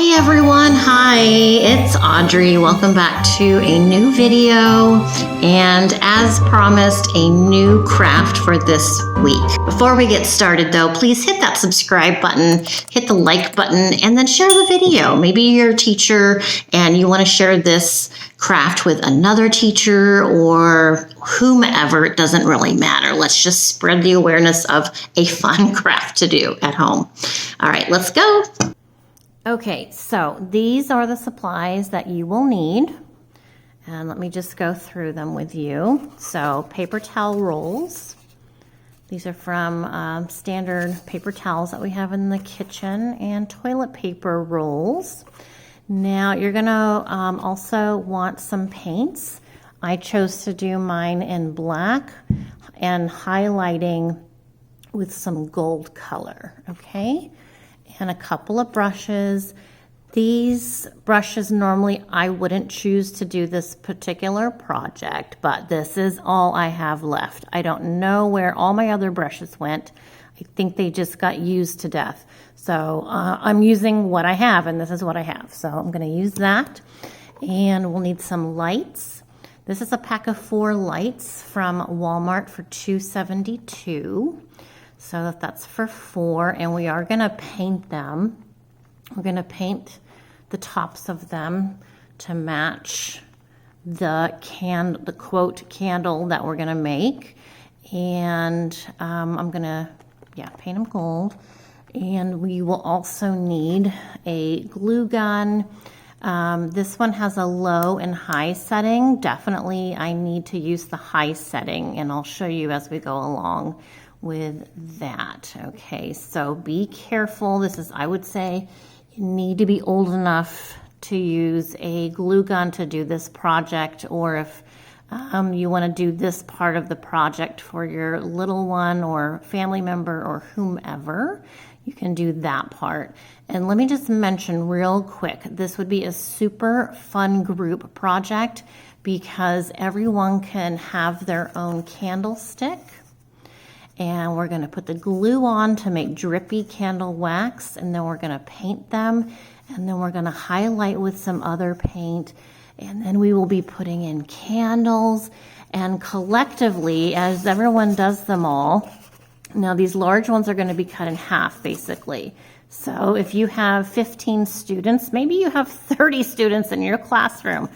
Hey everyone, hi, it's Audrey. Welcome back to a new video and as promised, a new craft for this week. Before we get started though, please hit that subscribe button, hit the like button, and then share the video. Maybe you're a teacher and you want to share this craft with another teacher or whomever. It doesn't really matter. Let's just spread the awareness of a fun craft to do at home. All right, let's go. Okay, so these are the supplies that you will need. And let me just go through them with you. So paper towel rolls. These are from standard paper towels that we have in the kitchen, and toilet paper rolls. Now you're gonna also want some paints. I chose to do mine in black and highlighting with some gold color, okay? And a couple of brushes. These brushes normally I wouldn't choose to do this particular project, but this is all I have left. I don't know where all my other brushes went. I think they just got used to death. So I'm using what I have, and this is what I have. So I'm gonna use that. And we'll need some lights. This is a pack of 4 lights from Walmart for $2.72. So that's for 4, and we are gonna paint them. We're gonna paint the tops of them to match the quote candle that we're gonna make. And I'm gonna, paint them gold. And we will also need a glue gun. This one has a low and high setting. Definitely I need to use the high setting, and I'll show you as we go along with that. Okay, so be careful. This is, I would say, you need to be old enough to use a glue gun to do this project, or if you want to do this part of the project for your little one or family member or whomever, you can do that part. And let me just mention real quick, this would be a super fun group project because everyone can have their own candlestick. And we're gonna put the glue on to make drippy candle wax, and then we're gonna paint them, and then we're gonna highlight with some other paint, and then we will be putting in candles. And collectively, as everyone does them all, now these large ones are gonna be cut in half basically. So if you have 15 students, maybe you have 30 students in your classroom,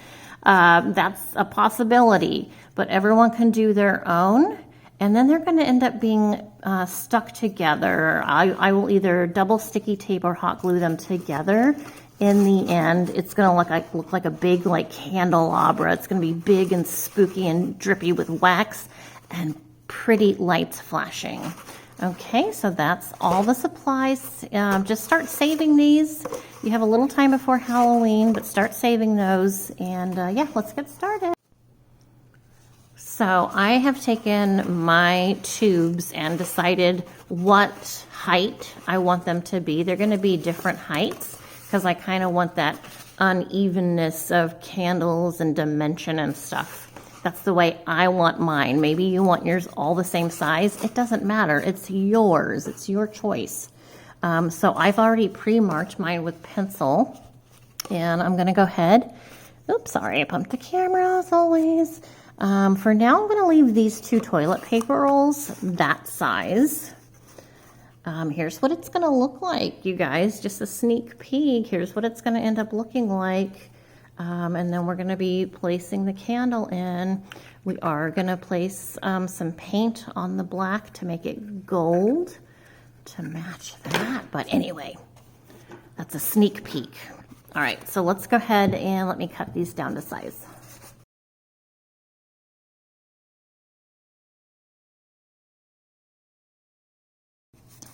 that's a possibility, but everyone can do their own. And then they're going to end up being stuck together. I will either double sticky tape or hot glue them together. In the end, it's going to look like a big candelabra. It's going to be big and spooky and drippy with wax and pretty lights flashing. Okay, so that's all the supplies. Just start saving these. You have a little time before Halloween, but start saving those. And let's get started. So I have taken my tubes and decided what height I want them to be. They're going to be different heights because I kind of want that unevenness of candles and dimension and stuff. That's the way I want mine. Maybe you want yours all the same size. It doesn't matter. It's yours. It's your choice. So I've already pre-marked mine with pencil, and I'm going to go ahead. Oops, sorry, I bumped the camera as always. For now, I'm going to leave these 2 toilet paper rolls that size. Here's what it's going to look like, you guys. Just a sneak peek. Here's what it's going to end up looking like. And then we're going to be placing the candle in. We are going to place some paint on the black to make it gold to match that. But anyway, that's a sneak peek. All right, so let's go ahead and let me cut these down to size.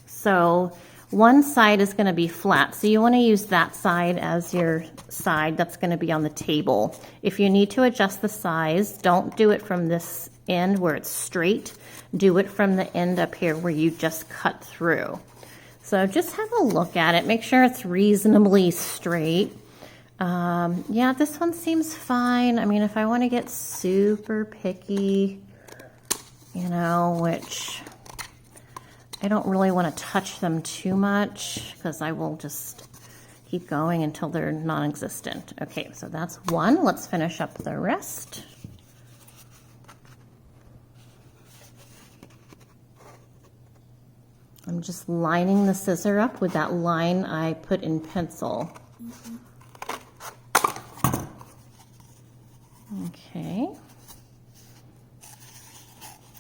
So one side is going to be flat, so you want to use that side as your side that's going to be on the table. If you need to adjust the size, don't do it from this end where it's straight. Do it from the end up here where you just cut through. So just have a look at it. Make sure it's reasonably straight. This one seems fine. I mean, if I want to get super picky, which I don't really want to touch them too much because I will just keep going until they're non-existent. Okay, so that's one. Let's finish up the rest. I'm just lining the scissor up with that line I put in pencil. Okay.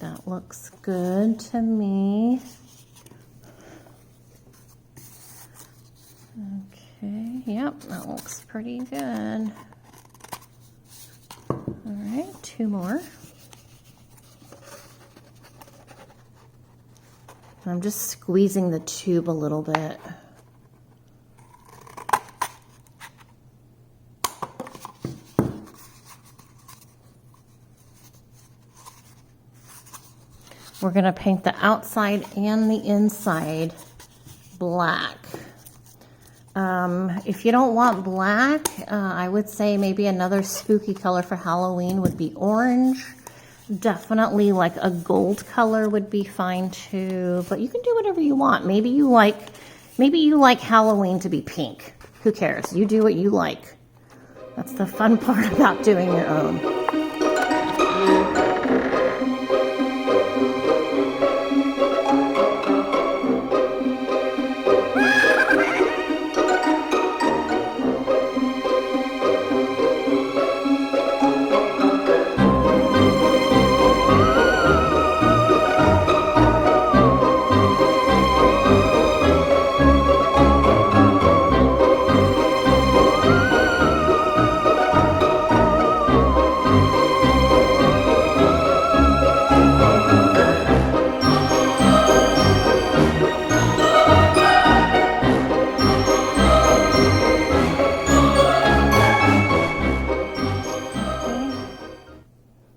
That looks good to me. Okay, yep, that looks pretty good. All right, two more. I'm just squeezing the tube a little bit. We're going to paint the outside and the inside black. If you don't want black, I would say maybe another spooky color for Halloween would be orange. Definitely like a gold color would be fine too, but you can do whatever you want. Maybe you like Halloween to be pink. Who cares? You do what you like. That's the fun part about doing your own.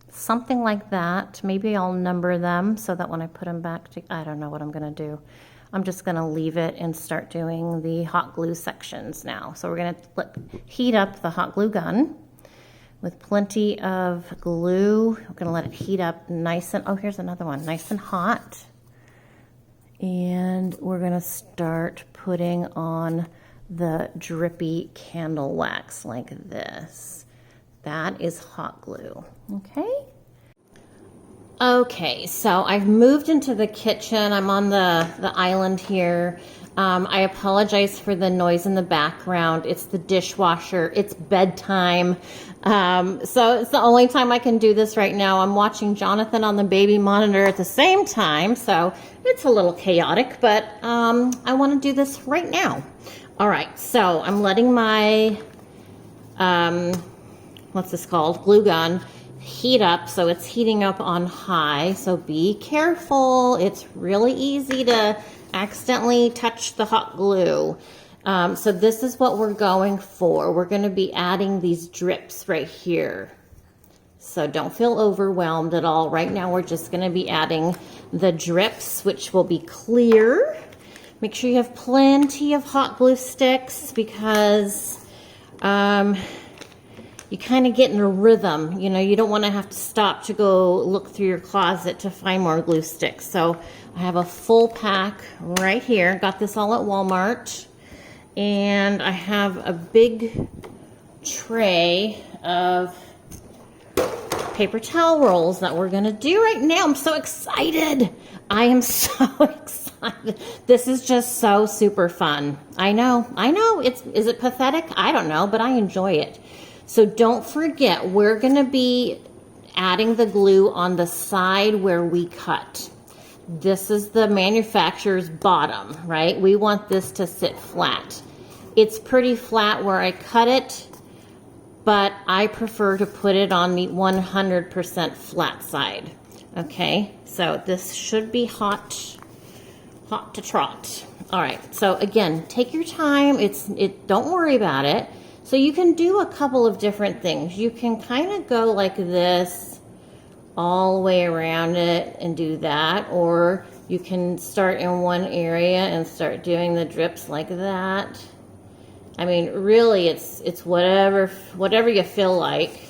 Something like that. Maybe I'll number them so that when I put them back to, I don't know what I'm gonna do. I'm just gonna leave it and start doing the hot glue sections now. So we're gonna heat up the hot glue gun with plenty of glue. We're gonna let it heat up nice and, oh, here's another one, nice and hot. And we're gonna start putting on the drippy candle wax like this. That is hot glue, okay? Okay, so I've moved into the kitchen. I'm on the island here. I apologize for the noise in the background. It's the dishwasher. It's bedtime. So it's the only time I can do this right now. I'm watching Jonathan on the baby monitor at the same time, so it's a little chaotic, but I want to do this right now. All right, so I'm letting my, what's this called? Glue gun heat up, so it's heating up on high, so be careful. It's really easy to accidentally touch the hot glue. So this is what we're going for. We're going to be adding these drips right here. So don't feel overwhelmed at all. Right now we're just going to be adding the drips, which will be clear. Make sure you have plenty of hot glue sticks because you kind of get in a rhythm. You know, you don't want to have to stop to go look through your closet to find more glue sticks. So I have a full pack right here. Got this all at Walmart. And I have a big tray of paper towel rolls that we're going to do right now. I'm so excited. I am so excited. This is just so super fun. I know. Is it pathetic? I don't know, but I enjoy it. So don't forget, we're going to be adding the glue on the side where we cut. This is the manufacturer's bottom, right? We want this to sit flat. It's pretty flat where I cut it, but I prefer to put it on the 100% flat side. Okay, so this should be hot to trot. All right, so again, take your time. Don't worry about it. So you can do a couple of different things. You can kind of go like this all the way around it and do that, or you can start in one area and start doing the drips like that. I mean, really, it's whatever you feel like.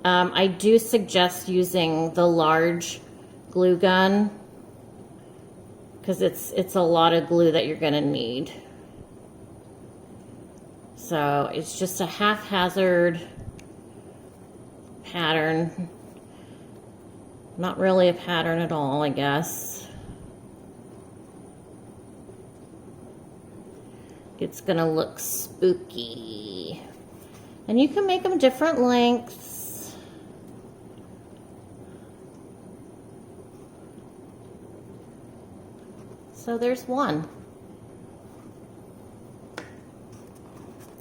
I do suggest using the large glue gun because it's a lot of glue that you're going to need. So it's just a haphazard pattern. Not really a pattern at all, I guess. It's going to look spooky. And you can make them different lengths. So there's one.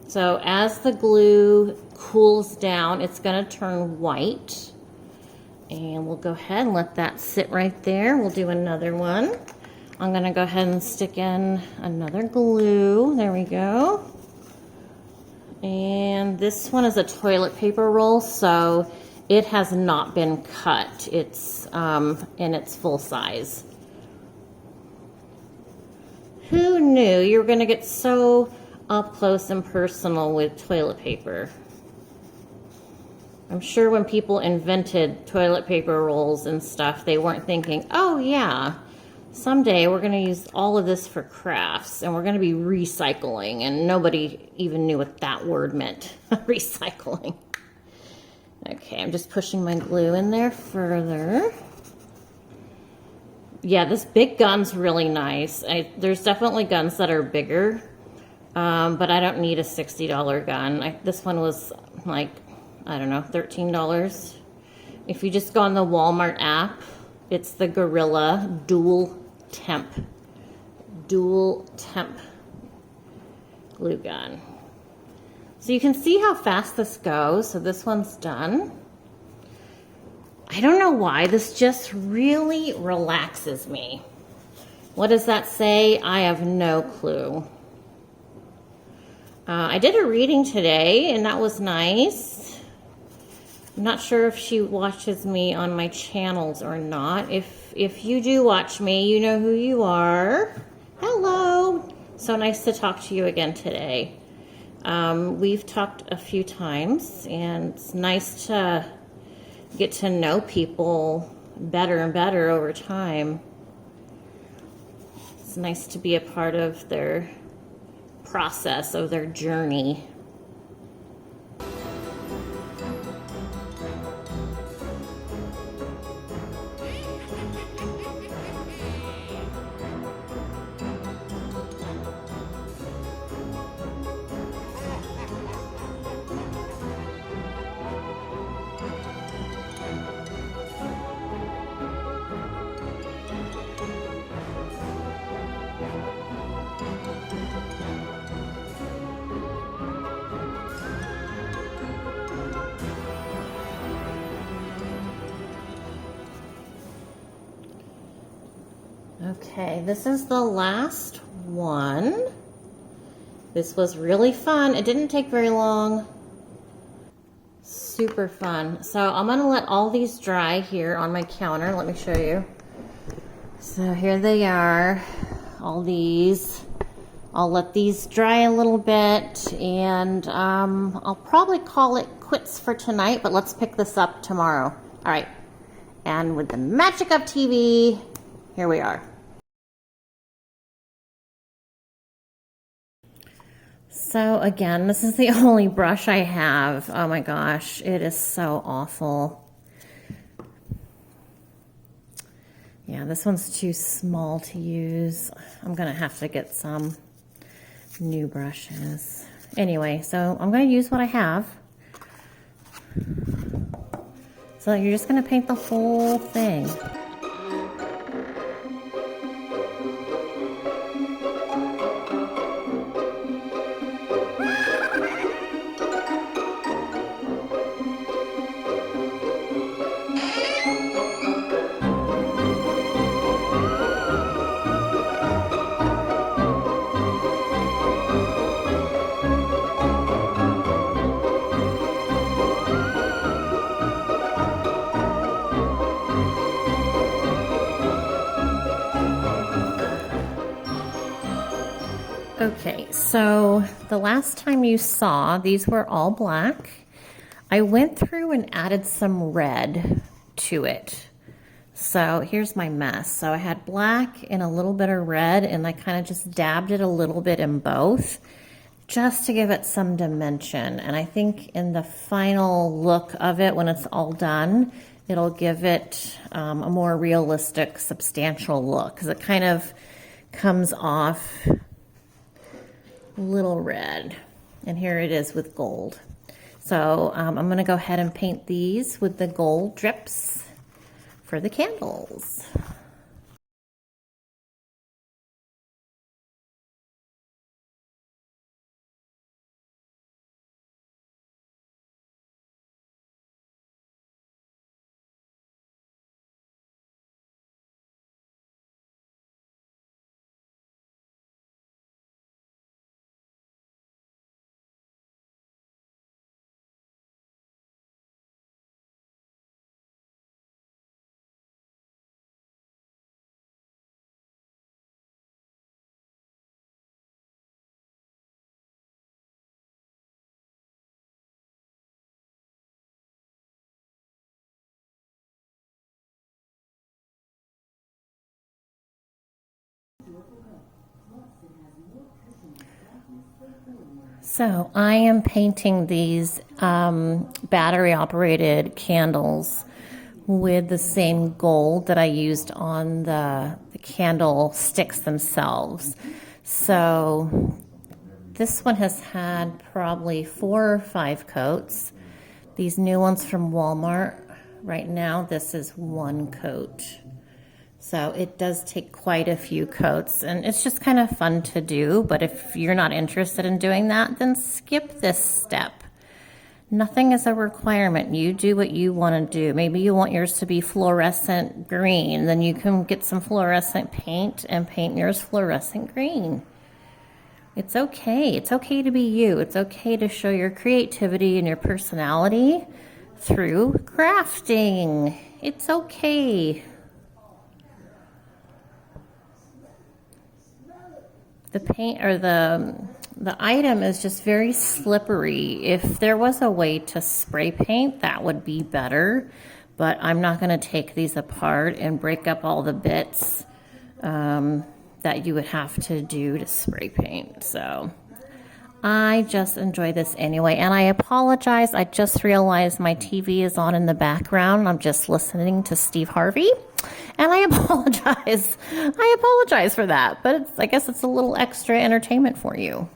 So as the glue cools down, it's going to turn white. And we'll go ahead and let that sit right there. We'll do another one. I'm going to go ahead and stick in another glue. There we go. And this one is a toilet paper roll, so it has not been cut. It's in its full size. Who knew you were going to get so up close and personal with toilet paper? I'm sure when people invented toilet paper rolls and stuff, they weren't thinking, oh yeah, someday we're going to use all of this for crafts and we're going to be recycling, and nobody even knew what that word meant, recycling. Okay, I'm just pushing my glue in there further. Yeah, this big gun's really nice. There's definitely guns that are bigger, but I don't need a $60 gun. This one was like, I don't know, $13. If you just go on the Walmart app, it's the Gorilla Dual Temp glue gun. So you can see how fast this goes. So this one's done. I don't know why, this just really relaxes me. What does that say? I have no clue. I did a reading today, and that was nice. I'm not sure if she watches me on my channels or not. If you do watch me, you know who you are. Hello. So nice to talk to you again today. We've talked a few times, and it's nice to get to know people better and better over time. It's nice to be a part of their process, of their journey. Okay, this is the last one. This was really fun. It didn't take very long. Super fun. So I'm gonna let all these dry here on my counter. Let me show you. So here they are, all these. I'll let these dry a little bit, and I'll probably call it quits for tonight, but let's pick this up tomorrow. All right, and with the magic of TV, here we are. So again, this is the only brush I have. Oh my gosh, it is so awful. Yeah, this one's too small to use. I'm gonna have to get some new brushes. Anyway, so I'm gonna use what I have. So you're just gonna paint the whole thing. Okay, so the last time you saw, these were all black. I went through and added some red to it. So here's my mess. So I had black and a little bit of red, and I kind of just dabbed it a little bit in both just to give it some dimension. And I think in the final look of it, when it's all done, it'll give it a more realistic, substantial look, because it kind of comes off a little red. And here it is with gold. So I'm going to go ahead and paint these with the gold drips for the candles. So I am painting these battery operated candles with the same gold that I used on the candle sticks themselves. So this one has had probably 4 or 5 coats. These new ones from Walmart, right now this is 1 coat. So it does take quite a few coats, and it's just kind of fun to do. But if you're not interested in doing that, then skip this step. Nothing is a requirement. You do what you want to do. Maybe you want yours to be fluorescent green. Then you can get some fluorescent paint and paint yours fluorescent green. It's okay. It's okay to be you. It's okay to show your creativity and your personality through crafting. It's okay. The paint or the item is just very slippery. If there was a way to spray paint, that would be better, but I'm not going to take these apart and break up all the bits that you would have to do to spray paint. So I just enjoy this anyway, and I apologize. I just realized my TV is on in the background. I'm just listening to Steve Harvey. And I apologize. I apologize for that, but I guess it's a little extra entertainment for you.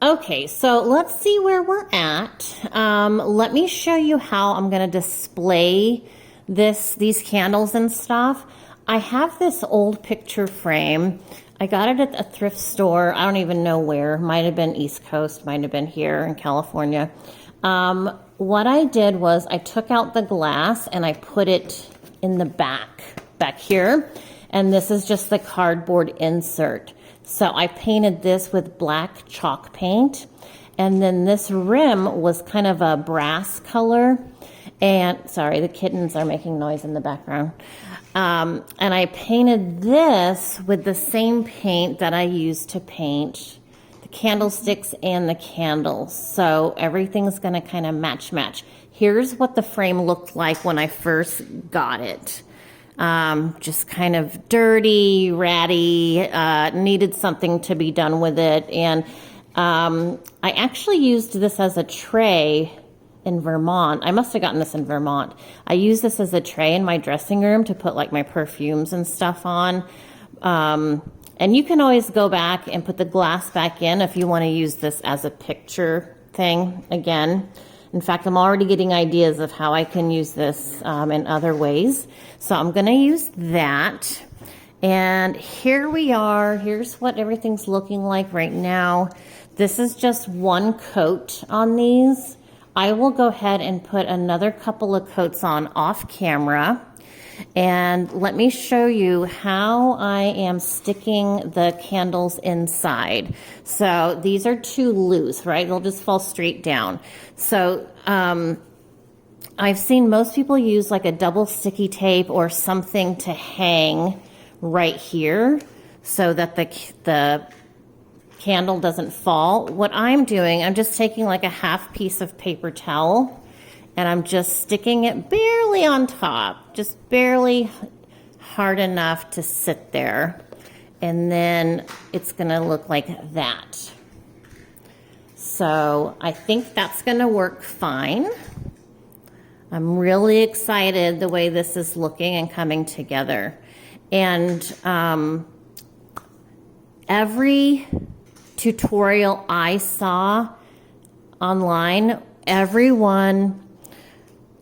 Okay, so let's see where we're at. Let me show you how I'm going to display these candles and stuff. I have this old picture frame. I got it at a thrift store. I don't even know where. Might have been East Coast, might have been here in California. What I did was I took out the glass and I put it in the back here. And this is just the cardboard insert. So I painted this with black chalk paint. And then this rim was kind of a brass color. And sorry, the kittens are making noise in the background. And I painted this with the same paint that I used to paint candlesticks and the candles. So everything's going to kind of match. Here's what the frame looked like when I first got it. Just kind of dirty, ratty, needed something to be done with it. And I actually used this as a tray in Vermont. I must have gotten this in Vermont. I used this as a tray in my dressing room to put like my perfumes and stuff on. And you can always go back and put the glass back in if you want to use this as a picture thing again. In fact, I'm already getting ideas of how I can use this in other ways. So I'm going to use that. And here we are. Here's what everything's looking like right now. This is just 1 coat on these. I will go ahead and put another couple of coats on off camera. And let me show you how I am sticking the candles inside. So these are too loose, right? They'll just fall straight down. So I've seen most people use like a double sticky tape or something to hang right here so that the candle doesn't fall. What I'm doing, I'm just taking like a half piece of paper towel and I'm just sticking it barely on top, just barely hard enough to sit there. And then it's gonna look like that. So I think that's gonna work fine. I'm really excited the way this is looking and coming together. And every tutorial I saw online, everyone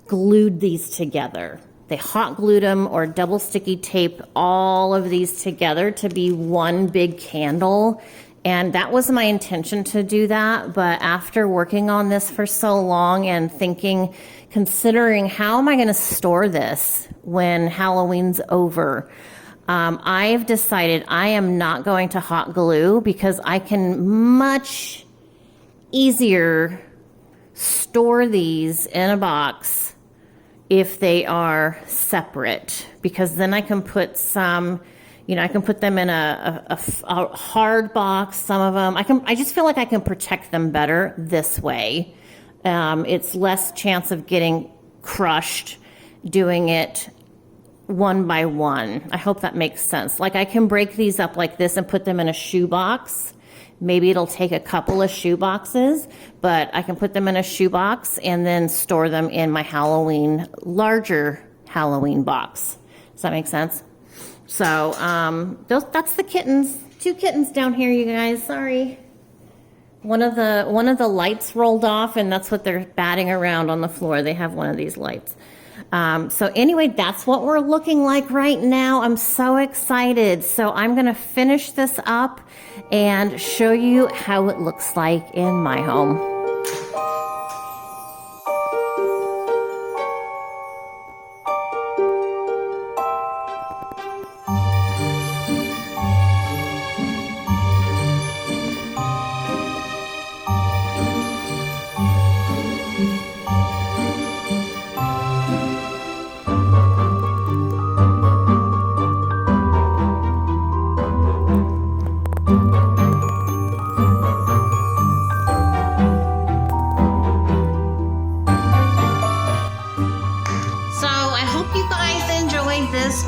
glued these together. They hot glued them or double sticky taped all of these together to be one big candle. And that was my intention to do that. But after working on this for so long and thinking, considering how am I going to store this when Halloween's over, I've decided I am not going to hot glue because I can much easier store these in a box if they are separate, because then I can put some, you know, I can put them in a hard box, some of them. I just feel like I can protect them better this way. It's less chance of getting crushed doing it one by one. I hope that makes sense. Like I can break these up like this and put them in a shoe box. Maybe it'll take a couple of shoe boxes, but I can put them in a shoe box and then store them in my larger Halloween box. Does that make sense? So that's the kittens. 2 kittens down here, you guys. Sorry. One of the lights rolled off, and that's what they're batting around on the floor. They have one of these lights. So anyway, that's what we're looking like right now. I'm so excited. So I'm going to finish this up and show you how it looks like in my home.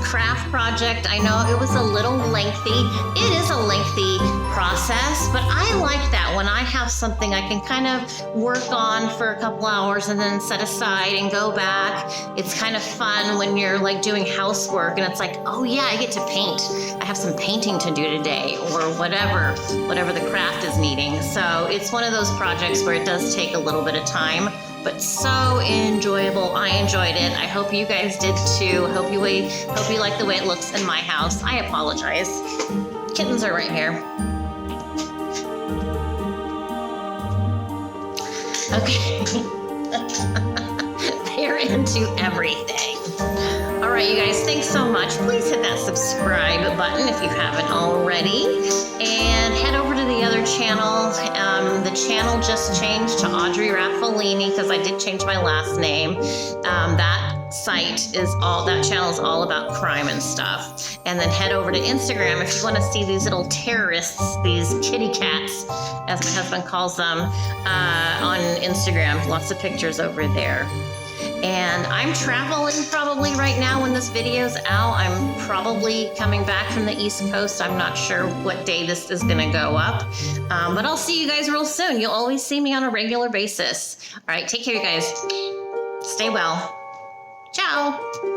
Craft project. I know it was a little lengthy. It is a lengthy process, but I like that when I have something I can kind of work on for a couple hours and then set aside and go back. It's kind of fun when you're like doing housework and it's like, oh yeah, I get to paint. I have some painting to do today or whatever the craft is needing. So it's one of those projects where it does take a little bit of time, but so enjoyable. I enjoyed it. I hope you guys did too. Hope you like the way it looks in my house. I apologize. Kittens are right here. Okay. They're into everything. All right, you guys, thanks so much. Please hit that subscribe button if you haven't already. And head over to the other channel. The channel just changed to Audrey Raffellini because I did change my last name. That channel is all about crime and stuff. And then head over to Instagram if you want to see these little terrorists, these kitty cats, as my husband calls them, on Instagram. Lots of pictures over there. And I'm traveling probably right now when this video's out. I'm probably coming back from the East Coast. I'm not sure what day this is going to go up. But I'll see you guys real soon. You'll always see me on a regular basis. All right, take care, you guys. Stay well. Ciao.